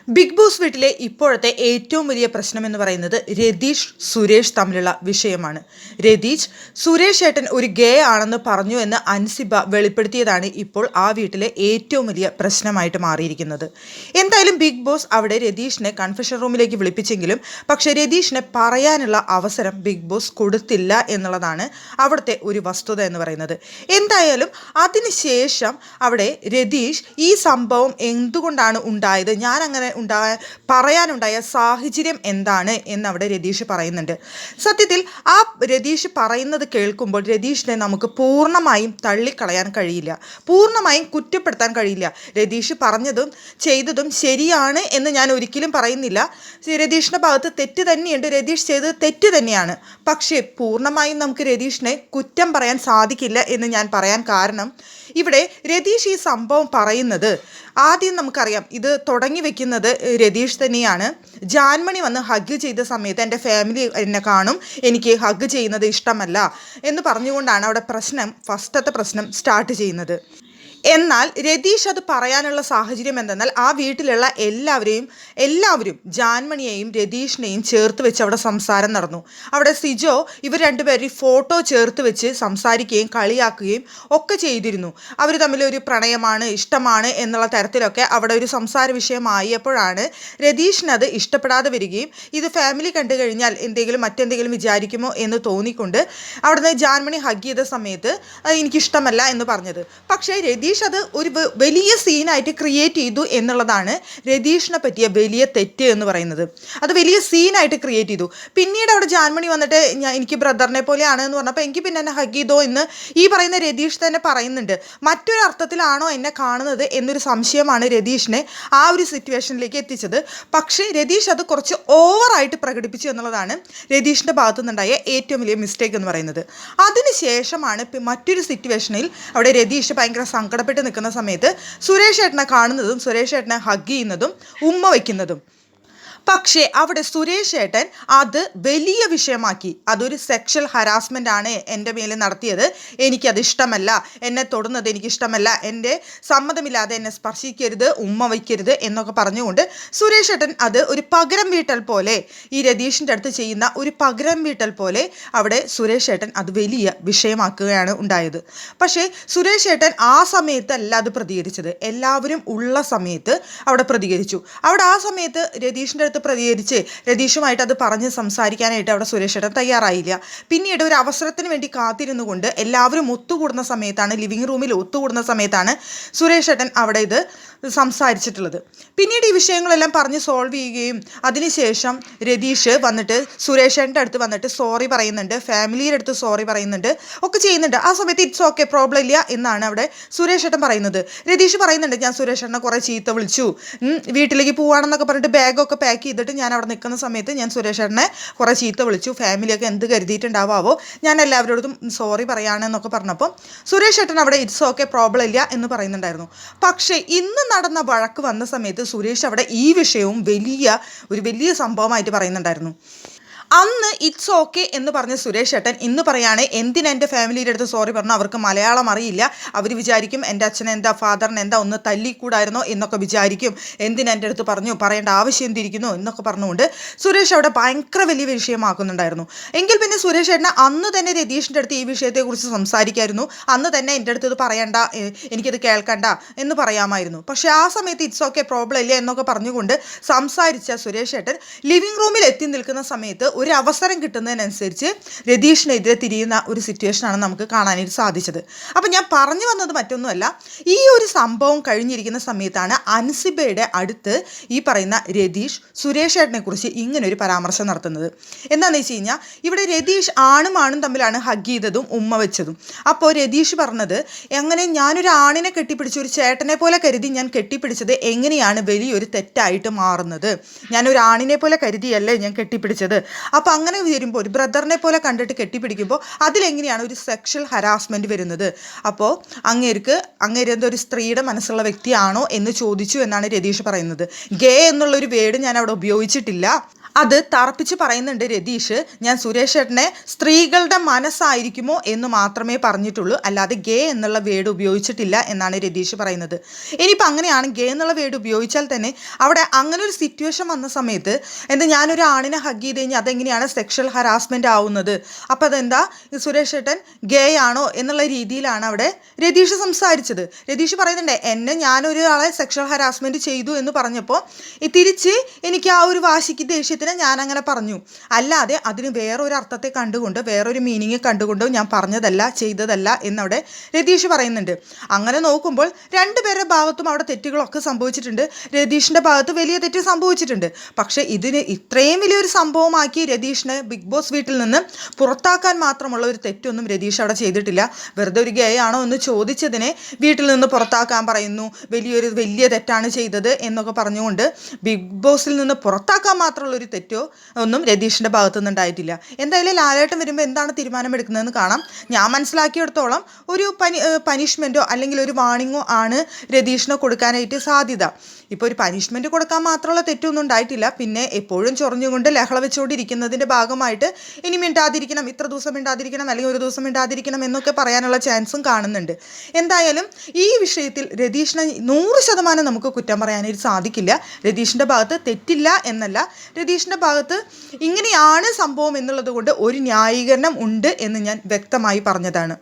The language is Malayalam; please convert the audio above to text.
ബിഗ് ബോസ് വീട്ടിലെ ഇപ്പോഴത്തെ ഏറ്റവും വലിയ പ്രശ്നം എന്ന് പറയുന്നത് രതീഷ് സുരേഷ് തമ്മിലുള്ള വിഷയമാണ്. രതീഷ് സുരേഷ് ഏട്ടൻ ഒരു ഗേ ആണെന്ന് പറഞ്ഞു എന്ന് അൻസിബ വെളിപ്പെടുത്തിയതാണ് ഇപ്പോൾ ആ വീട്ടിലെ ഏറ്റവും വലിയ പ്രശ്നമായിട്ട് മാറിയിരിക്കുന്നത്. എന്തായാലും ബിഗ് ബോസ് അവിടെ രതീഷിനെ കൺഫെഷൻ റൂമിലേക്ക് വിളിപ്പിച്ചെങ്കിലും പക്ഷേ രതീഷിനെ പറയാനുള്ള അവസരം ബിഗ് ബോസ് കൊടുത്തില്ല എന്നുള്ളതാണ് അവിടുത്തെ ഒരു വസ്തുത എന്ന് പറയുന്നത്. എന്തായാലും അതിനുശേഷം അവിടെ രതീഷ് ഈ സംഭവം എന്തുകൊണ്ടാണ് ഉണ്ടായത്, ഞാൻ അങ്ങനെ പറയാനുണ്ടായ സാഹചര്യം എന്താണ് എന്നവിടെ രതീഷ് പറയുന്നുണ്ട്. സത്യത്തിൽ ആ രതീഷ് പറയുന്നത് കേൾക്കുമ്പോൾ രതീഷിനെ നമുക്ക് പൂർണ്ണമായും തള്ളിക്കളയാൻ കഴിയില്ല, പൂർണ്ണമായും കുറ്റപ്പെടുത്താൻ കഴിയില്ല. രതീഷ് പറഞ്ഞതും ചെയ്തതും ശരിയാണ് എന്ന് ഞാൻ ഒരിക്കലും പറയുന്നില്ല. രതീഷിൻ്റെ ഭാഗത്ത് തെറ്റ് തന്നെയുണ്ട്, രതീഷ് ചെയ്തത് തെറ്റ് തന്നെയാണ്. പക്ഷേ പൂർണ്ണമായും നമുക്ക് രതീഷിനെ കുറ്റം പറയാൻ സാധിക്കില്ല എന്ന് ഞാൻ പറയാൻ കാരണം, ഇവിടെ രതീഷ് ഈ സംഭവം പറയുന്നത് ആദ്യം നമുക്കറിയാം, ഇത് തുടങ്ങി വെക്കുന്നത് രതീഷ് തന്നെയാണ്. ജാൻമണി വന്ന് ഹഗ് ചെയ്ത സമയത്ത് എൻ്റെ ഫാമിലി എന്നെ കാണും, എനിക്ക് ഹഗ് ചെയ്യുന്നത് ഇഷ്ടമല്ല എന്ന് പറഞ്ഞുകൊണ്ടാണ് അവിടെ ഫസ്റ്റത്തെ പ്രശ്നം സ്റ്റാർട്ട് ചെയ്യുന്നത്. എന്നാൽ രതീഷ് അത് പറയാനുള്ള സാഹചര്യം എന്തെന്നാൽ ആ വീട്ടിലുള്ള എല്ലാവരും ജാൻമണിയെയും രതീഷിനെയും ചേർത്ത് വെച്ച് അവിടെ സംസാരം നടന്നു. അവിടെ സിജോ ഇവർ രണ്ടുപേരും ഫോട്ടോ ചേർത്ത് വെച്ച് സംസാരിക്കുകയും കളിയാക്കുകയും ഒക്കെ ചെയ്തിരുന്നു. അവർ തമ്മിലൊരു പ്രണയമാണ്, ഇഷ്ടമാണ് എന്നുള്ള തരത്തിലൊക്കെ അവിടെ ഒരു സംസാര വിഷയമായപ്പോഴാണ് രതീഷിനത് ഇഷ്ടപ്പെടാതെ വരികയും ഇത് ഫാമിലി കണ്ടു കഴിഞ്ഞാൽ മറ്റെന്തെങ്കിലും വിചാരിക്കുമോ എന്ന് തോന്നിക്കൊണ്ട് അവിടുന്ന് ജാൻമണി ഹഗ് ചെയ്ത സമയത്ത് എനിക്കിഷ്ടമല്ല എന്ന് പറഞ്ഞത്. പക്ഷേ രതീഷ് അത് ഒരു വലിയ സീനായിട്ട് ക്രിയേറ്റ് ചെയ്തു എന്നുള്ളതാണ് രതീഷിനെ പറ്റിയ വലിയ തെറ്റ് എന്ന് പറയുന്നത്. അത് വലിയ സീനായിട്ട് ക്രിയേറ്റ് ചെയ്തു. പിന്നീട് അവിടെ ജാൻമണി വന്നിട്ട് എനിക്ക് ബ്രദറിനെ പോലെയാണ് എന്ന് പറഞ്ഞപ്പോൾ എനിക്ക് പിന്നെ എന്നെ ഹഗ് ചെയ്തോ എന്ന് ഈ പറയുന്ന രതീഷ് തന്നെ പറയുന്നുണ്ട്. മറ്റൊരു അർത്ഥത്തിലാണോ എന്നെ കാണുന്നത് എന്നൊരു സംശയമാണ് രതീഷിനെ ആ ഒരു സിറ്റുവേഷനിലേക്ക് എത്തിച്ചത്. പക്ഷേ രതീഷ് അത് കുറച്ച് ഓവറായിട്ട് പ്രകടിപ്പിച്ചു എന്നുള്ളതാണ് രതീഷിൻ്റെ ഭാഗത്തു നിന്നുണ്ടായ ഏറ്റവും വലിയ മിസ്റ്റേക്ക് എന്ന് പറയുന്നത്. അതിനുശേഷമാണ് മറ്റൊരു സിറ്റുവേഷനിൽ അവിടെ രതീഷ് ഭയങ്കര സങ്കടപ്പെട്ട് നിൽക്കുന്ന സമയത്ത് സുരേഷ് ഏട്ടനെ കാണുന്നതും സുരേഷ് ഏട്ടനെ ഹഗ് ചെയ്യുന്നതും ഉമ്മ വയ്ക്കുന്നതും. പക്ഷേ അവിടെ സുരേഷ് ഏട്ടൻ അത് വലിയ വിഷയമാക്കി. അതൊരു സെക്ഷൽ ഹരാസ്മെൻ്റ് ആണ് എൻ്റെ മേലെ നടത്തിയത്, എനിക്കത് ഇഷ്ടമല്ല, എന്നെ തൊടുന്നത് എനിക്കിഷ്ടമല്ല, എൻ്റെ സമ്മതമില്ലാതെ എന്നെ സ്പർശിക്കരുത്, ഉമ്മ വയ്ക്കരുത് എന്നൊക്കെ പറഞ്ഞുകൊണ്ട് സുരേഷ് ഏട്ടൻ അത് ഒരു പകരം വീട്ടൽ പോലെ, ഈ രതീഷിൻ്റെ അടുത്ത് ചെയ്യുന്ന ഒരു പകരം വീട്ടൽ പോലെ അവിടെ സുരേഷ് ഏട്ടൻ അത് വലിയ വിഷയമാക്കുകയാണ് ഉണ്ടായത്. പക്ഷേ സുരേഷ് ഏട്ടൻ ആ സമയത്തല്ല അത് പ്രതികരിച്ചത്, എല്ലാവരും ഉള്ള സമയത്ത് അവിടെ പ്രതികരിച്ചു. അവിടെ ആ സമയത്ത് രതീഷിൻ്റെ പ്രതികരിച്ച് രതീഷുമായിട്ട് അത് പറഞ്ഞ് സംസാരിക്കാനായിട്ട് അവിടെ സുരേഷ് ഏട്ടൻ തയ്യാറായില്ല. പിന്നീട് ഒരു അവസരത്തിന് വേണ്ടി കാത്തിരുന്നു കൊണ്ട് എല്ലാവരും ഒത്തുകൂടുന്ന സമയത്താണ്, ലിവിങ് റൂമിൽ ഒത്തുകൂടുന്ന സമയത്താണ് സുരേഷ് ഏട്ടൻ അവിടെ ഇത് സംസാരിച്ചിട്ടുള്ളത്. പിന്നീട് ഈ വിഷയങ്ങളെല്ലാം പറഞ്ഞ് സോൾവ് ചെയ്യുകയും അതിനുശേഷം രതീഷ് വന്നിട്ട് സുരേഷ് ഏട്ടൻ്റെ അടുത്ത് വന്നിട്ട് സോറി പറയുന്നുണ്ട്, ഫാമിലിയുടെ അടുത്ത് സോറി പറയുന്നുണ്ട്, ഒക്കെ ചെയ്യുന്നുണ്ട്. ആ സമയത്ത് ഇറ്റ്സ് ഓക്കെ, പ്രോബ്ലം ഇല്ല എന്നാണ് അവിടെ സുരേഷ് ഏട്ടൻ പറയുന്നത്. രതീഷ് പറയുന്നുണ്ട്, ഞാൻ സുരേഷ് ഏട്ടനെ കുറേ ചീത്ത വിളിച്ചു, വീട്ടിലേക്ക് പോവാണെന്നൊക്കെ പറഞ്ഞിട്ട് ബാഗൊക്കെ പാക്ക് ചെയ്തിട്ട് ഞാൻ അവിടെ നിൽക്കുന്ന സമയത്ത് ഞാൻ സുരേഷ് ഏട്ടനെ കുറേ ചീത്ത വിളിച്ചു, ഫാമിലിയൊക്കെ എന്ത് കരുതിയിട്ടുണ്ടാവാവോ, ഞാൻ എല്ലാവരോടും സോറി പറയാണെന്നൊക്കെ പറഞ്ഞപ്പോൾ സുരേഷ് ഏട്ടൻ അവിടെ ഇറ്റ്സ് ഓക്കെ, പ്രോബ്ലം ഇല്ല എന്ന് പറയുന്നുണ്ടായിരുന്നു. പക്ഷേ ഇന്ന് നടന്ന വഴക്ക് വന്ന സമയത്ത് സുരേഷ് അവിടെ ഈ വിഷയവും വലിയ സംഭവമായിട്ട് പറയുന്നുണ്ടായിരുന്നു. അന്ന് ഇറ്റ്സ് ഓക്കെ എന്ന് പറഞ്ഞ സുരേഷ് ഏട്ടൻ ഇന്ന് പറയാണ്, എന്തിനാ എൻ്റെ ഫാമിലിയുടെ അടുത്ത് സോറി പറഞ്ഞു, അവർക്ക് മലയാളം അറിയില്ല, അവർ വിചാരിക്കും എൻ്റെ അച്ഛനെ എന്താ ഫാദറിനെ എന്താ ഒന്ന് തല്ലിക്കൂടായിരുന്നോ എന്നൊക്കെ വിചാരിക്കും, എന്തിനാ എൻ്റെ അടുത്ത് പറഞ്ഞു, പറയേണ്ട ആവശ്യം എന്തിരിക്കുന്നു എന്നൊക്കെ പറഞ്ഞുകൊണ്ട് സുരേഷ് അവിടെ ഭയങ്കര വലിയ വിഷയമാക്കുന്നുണ്ടായിരുന്നു. എങ്കിൽ പിന്നെ സുരേഷ് ഏട്ടന് അന്ന് തന്നെ രതീഷിൻ്റെ അടുത്ത് ഈ വിഷയത്തെക്കുറിച്ച് സംസാരിക്കായിരുന്നു, അന്ന് തന്നെ എൻ്റെ അടുത്ത് ഇത് പറയണ്ട, എനിക്കത് കേൾക്കണ്ട എന്ന് പറയാമായിരുന്നു. പക്ഷേ ആ സമയത്ത് ഇറ്റ്സ് ഓക്കെ, പ്രോബ്ലം ഇല്ല എന്നൊക്കെ പറഞ്ഞുകൊണ്ട് സംസാരിച്ച സുരേഷ് ഏട്ടൻ ലിവിങ് റൂമിൽ എത്തി നിൽക്കുന്ന സമയത്ത് ഒരു അവസരം കിട്ടുന്നതിനനുസരിച്ച് രതീഷിനെതിരെ തിരിയുന്ന ഒരു സിറ്റുവേഷനാണ് നമുക്ക് കാണാനായിട്ട് സാധിച്ചത്. അപ്പം ഞാൻ പറഞ്ഞു വന്നത് മറ്റൊന്നുമല്ല, ഈ ഒരു സംഭവം കഴിഞ്ഞിരിക്കുന്ന സമയത്താണ് അൻസിബയുടെ അടുത്ത് ഈ പറയുന്ന രതീഷ് സുരേഷ് ഏട്ടനെ കുറിച്ച് ഇങ്ങനൊരു പരാമർശം നടത്തുന്നത്. എന്താണെന്ന് വെച്ച് കഴിഞ്ഞാൽ ഇവിടെ രതീഷ് ആണും തമ്മിലാണ് ഹഗ് ചെയ്തതും ഉമ്മ വെച്ചതും. അപ്പോൾ രതീഷ് പറഞ്ഞത്, എങ്ങനെ ഞാനൊരു ആണിനെ കെട്ടിപ്പിടിച്ച് ഒരു ചേട്ടനെ പോലെ കരുതി ഞാൻ കെട്ടിപ്പിടിച്ചത് എങ്ങനെയാണ് വലിയൊരു തെറ്റായിട്ട് മാറുന്നത്, ഞാനൊരു ആണിനെ പോലെ കരുതിയല്ലേ ഞാൻ കെട്ടിപ്പിടിച്ചത്, അപ്പോൾ അങ്ങനെ വരുമ്പോൾ ഒരു ബ്രദറിനെ പോലെ കണ്ടിട്ട് കെട്ടിപ്പിടിക്കുമ്പോൾ അതിലെങ്ങനെയാണ് ഒരു സെക്ഷൽ ഹരാസ്മെൻറ്റ് വരുന്നത്, അപ്പോൾ അങ്ങേര് ഒരു സ്ത്രീയുടെ മനസ്സുള്ള വ്യക്തിയാണോ എന്ന് ചോദിച്ചു എന്നാണ് രതീഷ് പറയുന്നത്. ഗേ എന്നുള്ളൊരു വേർഡ് ഞാൻ അവിടെ ഉപയോഗിച്ചിട്ടില്ല, അത് തറപ്പിച്ച് പറയുന്നുണ്ട് രതീഷ്. ഞാൻ സുരേഷ് ഏട്ടനെ സ്ത്രീകളുടെ മനസ്സായിരിക്കുമോ എന്ന് മാത്രമേ പറഞ്ഞിട്ടുള്ളൂ, അല്ലാതെ ഗേ എന്നുള്ള വേർഡ് ഉപയോഗിച്ചിട്ടില്ല എന്നാണ് രതീഷ് പറയുന്നത്. ഇനിയിപ്പോൾ അങ്ങനെയാണ് ഗേ എന്നുള്ള വേർഡ് ഉപയോഗിച്ചാൽ തന്നെ അവിടെ അങ്ങനെ ഒരു സിറ്റുവേഷൻ വന്ന സമയത്ത് ഞാനൊരു ആണിനെ ഹഗ് ചെയ്ത് കഴിഞ്ഞാൽ അതെങ്ങനെയാണ് സെക്ഷൽ ഹരാസ്മെൻ്റ് ആവുന്നത്? അപ്പോൾ അതെന്താ സുരേഷ് ഏട്ടൻ ഗേ ആണോ എന്നുള്ള രീതിയിലാണ് അവിടെ രതീഷ് സംസാരിച്ചത്. രതീഷ് പറയുന്നുണ്ട്, ഞാനൊരാളെ സെക്ഷൽ ഹരാസ്മെൻറ്റ് ചെയ്തു എന്ന് പറഞ്ഞപ്പോൾ തിരിച്ച് എനിക്ക് ആ ഒരു വാശിക്ക് ദേഷ്യത്തിന് ഞാൻ അങ്ങനെ പറഞ്ഞു, അല്ലാതെ അതിന് വേറൊരു അർത്ഥത്തെ കണ്ടുകൊണ്ട് വേറൊരു മീനിങ് കണ്ടുകൊണ്ട് ഞാൻ പറഞ്ഞതല്ല ചെയ്തതല്ല എന്നവിടെ രതീഷ് പറയുന്നുണ്ട്. അങ്ങനെ നോക്കുമ്പോൾ രണ്ടുപേരുടെ ഭാഗത്തും അവിടെ തെറ്റുകളൊക്കെ സംഭവിച്ചിട്ടുണ്ട്. രതീഷിൻ്റെ ഭാഗത്ത് വലിയ തെറ്റ് സംഭവിച്ചിട്ടുണ്ട്. പക്ഷേ ഇതിന് ഇത്രയും വലിയൊരു സംഭവമാക്കി രതീഷിനെ ബിഗ് ബോസ് വീട്ടിൽ നിന്ന് പുറത്താക്കാൻ മാത്രമുള്ള ഒരു തെറ്റൊന്നും രതീഷ് അവിടെ ചെയ്തിട്ടില്ല. വെറുതെ ഒരു ഗേ ആണോ എന്ന് ചോദിച്ചതിനെ വീട്ടിൽ നിന്ന് പുറത്താക്കാൻ പറയുന്നു, വലിയ തെറ്റാണ് ചെയ്തത് എന്നൊക്കെ പറഞ്ഞുകൊണ്ട് ബിഗ് ബോസിൽ നിന്ന് പുറത്താക്കാൻ മാത്രമുള്ള ഒരു തെറ്റോ ഒന്നും രതീഷിൻ്റെ ഭാഗത്തു നിന്നുണ്ടായിട്ടില്ല. എന്തായാലും ലാലേട്ടൻ വരുമ്പോൾ എന്താണ് തീരുമാനമെടുക്കുന്നതെന്ന് കാണാം. ഞാൻ മനസ്സിലാക്കിയെടുത്തോളം ഒരു പനിഷ്മെൻറ്റോ അല്ലെങ്കിൽ ഒരു വാണിങ്ങോ ആണ് രതീഷിന് കൊടുക്കാനായിട്ട് സാധ്യത. ഇപ്പോൾ ഒരു പനിഷ്മെൻറ്റ് കൊടുക്കാൻ മാത്രമുള്ള തെറ്റൊന്നും ഉണ്ടായിട്ടില്ല. പിന്നെ എപ്പോഴും ചൊറിഞ്ഞുകൊണ്ട് ലഹള വെച്ചുകൊണ്ടിരിക്കുന്നതിൻ്റെ ഭാഗമായിട്ട് ഇനി മിണ്ടാതിരിക്കണം, ഇത്ര ദിവസം മിണ്ടാതിരിക്കണം, അല്ലെങ്കിൽ ഒരു ദിവസം മിണ്ടാതിരിക്കണം എന്നൊക്കെ പറയാനുള്ള ചാൻസും കാണുന്നുണ്ട്. എന്തായാലും ഈ വിഷയത്തിൽ രതീഷിനെ 100% നമുക്ക് കുറ്റം പറയാനായിട്ട് സാധിക്കില്ല. രതീഷിൻ്റെ ഭാഗത്ത് തെറ്റില്ല എന്നല്ല, രതീഷിൻ്റെ ഭാഗത്ത് ഇങ്ങനെയാണ് സംഭവം എന്നുള്ളത് കൊണ്ട് ഒരു ന്യായീകരണം ഉണ്ട് എന്ന് ഞാൻ വ്യക്തമായി പറഞ്ഞതാണ്.